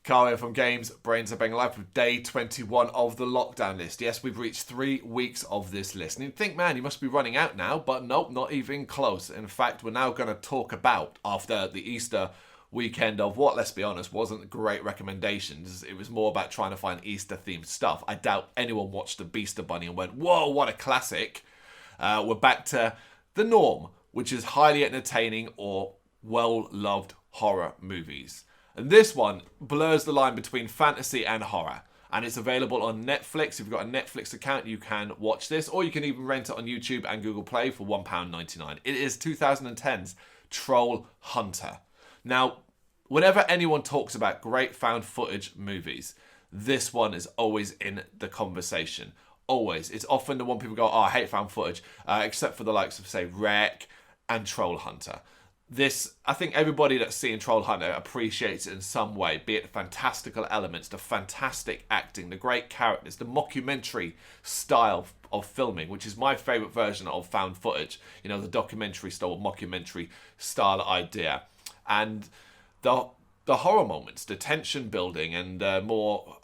Carl here from Games, Brains Are Bang Life with day 21 of the lockdown list. Yes, we've reached 3 weeks of this list. And you'd think, man, you must be running out now. But nope, not even close. In fact, we're now going to talk about, after the Easter weekend of what, let's be honest, wasn't great recommendations. It was more about trying to find Easter-themed stuff. I doubt anyone watched The Beaster Bunny and went, whoa, what a classic. We're back to the norm, which is highly entertaining or well-loved horror movies. And this one blurs the line between fantasy and horror. And it's available on Netflix. If you've got a Netflix account, you can watch this. Or you can even rent it on YouTube and Google Play for £1.99. It is 2010's Troll Hunter. Now, whenever anyone talks about great found footage movies, this one is always in the conversation. Always. It's often the one people go, oh, I hate found footage. Except for the likes of, say, Wreck and Troll Hunter. This, I think everybody that's seen Troll Hunter appreciates it in some way, be it the fantastical elements, the fantastic acting, the great characters, the mockumentary style of filming, which is my favourite version of found footage. You know, the documentary style, mockumentary style idea. And the horror moments, the tension building and more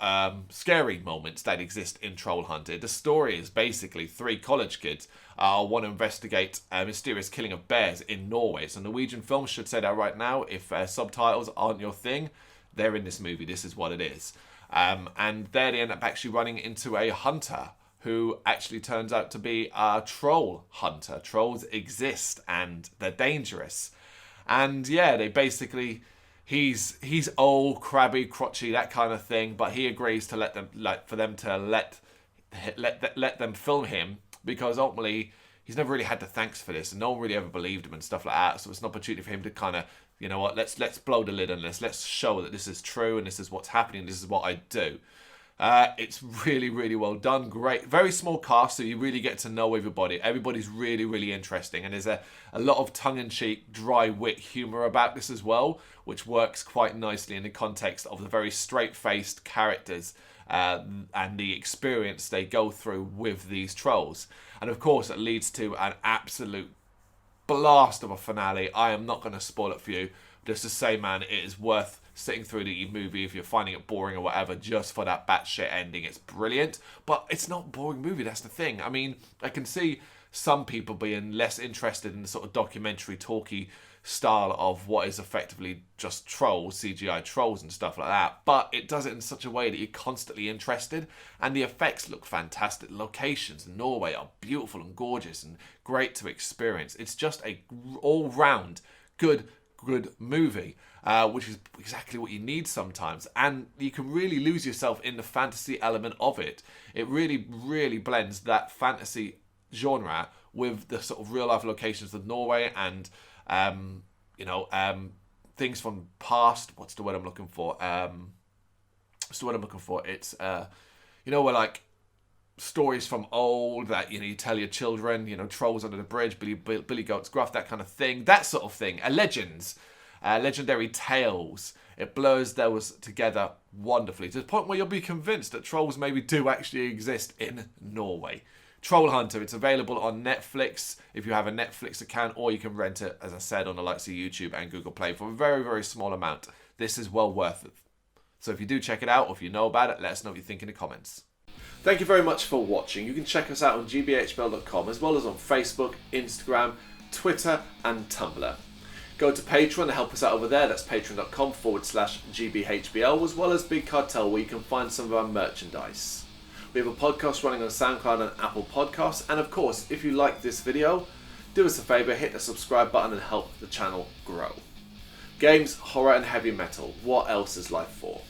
scary moments that exist in Troll Hunter. The story is basically 3 college kids want to investigate a mysterious killing of bears in Norway. So Norwegian films should say that right now. If subtitles aren't your thing, they're in this movie. This is what it is. And there they end up actually running into a hunter who actually turns out to be a troll hunter. Trolls exist and they're dangerous. And yeah, they basically... He's old, crabby, crotchy, that kind of thing, but he agrees to let them let them film him because ultimately he's never really had the thanks for this, and no one really ever believed him and stuff like that. So it's an opportunity for him to kind of, you know what, let's blow the lid on this. Let's show that this is true and this is what's happening. This is what I do. It's really, really well done. Great. Very small cast, so you really get to know everybody. Everybody's really, really interesting. And there's a lot of tongue-in-cheek, dry wit humour about this as well, which works quite nicely in the context of the very straight-faced characters and the experience they go through with these trolls. And of course, it leads to an absolute blast of a finale. I am not going to spoil it for you. Just to say, man, it is worth sitting through the movie if you're finding it boring or whatever, just for that batshit ending. It's brilliant, but it's not a boring movie, that's the thing. I mean, I can see some people being less interested in the sort of documentary talky style of what is effectively just trolls, CGI trolls and stuff like that, but it does it in such a way that you're constantly interested, and the effects look fantastic. The locations in Norway are beautiful and gorgeous and great to experience. It's just a all-round good movie, which is exactly what you need sometimes, and you can really lose yourself in the fantasy element of it. It really, really blends that fantasy genre with the sort of real life locations of Norway and things from past. What's the word I'm looking for? It's where like stories from old that you tell your children, trolls under the bridge, Billy Goat's Gruff, that kind of thing, that sort of thing. Legends, legendary tales. It blurs those together wonderfully to the point where you'll be convinced that trolls maybe do actually exist in Norway. Troll Hunter, it's available on Netflix if you have a Netflix account, or you can rent it, as I said, on the likes of YouTube and Google Play for a very, very small amount. This is well worth it. So if you do check it out, or if you know about it, let us know what you think in the comments. Thank you very much for watching. You can check us out on gbhbl.com, as well as on Facebook, Instagram, Twitter and Tumblr. Go to Patreon to help us out over there. That's patreon.com/gbhbl, as well as Big Cartel, where you can find some of our merchandise. We have a podcast running on SoundCloud and Apple Podcasts. And of course, if you like this video, do us a favour, hit the subscribe button and help the channel grow. Games, horror and heavy metal. What else is life for?